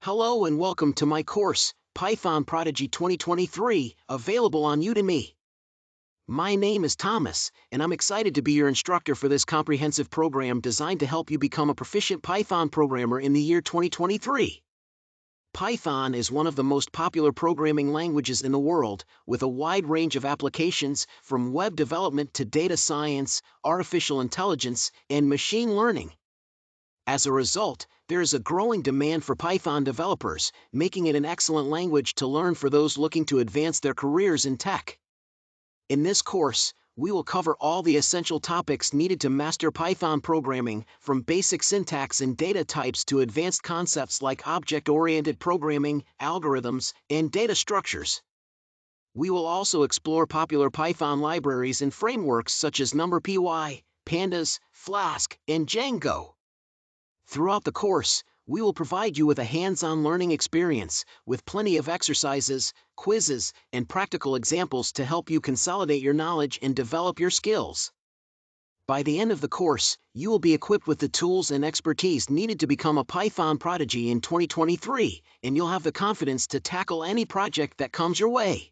Hello and welcome to my course, Python Prodigy 2023, available on Udemy. My name is Thomas, and I'm excited to be your instructor for this comprehensive program designed to help you become a proficient Python programmer in the year 2023. Python is one of the most popular programming languages in the world, with a wide range of applications from web development to data science, artificial intelligence, and machine learning. As a result, there is a growing demand for Python developers, making it an excellent language to learn for those looking to advance their careers in tech. In this course, we will cover all the essential topics needed to master Python programming, from basic syntax and data types to advanced concepts like object-oriented programming, algorithms, and data structures. We will also explore popular Python libraries and frameworks such as NumPy, Pandas, Flask, and Django. Throughout the course, we will provide you with a hands-on learning experience, with plenty of exercises, quizzes, and practical examples to help you consolidate your knowledge and develop your skills. By the end of the course, you will be equipped with the tools and expertise needed to become a Python prodigy in 2023, and you'll have the confidence to tackle any project that comes your way.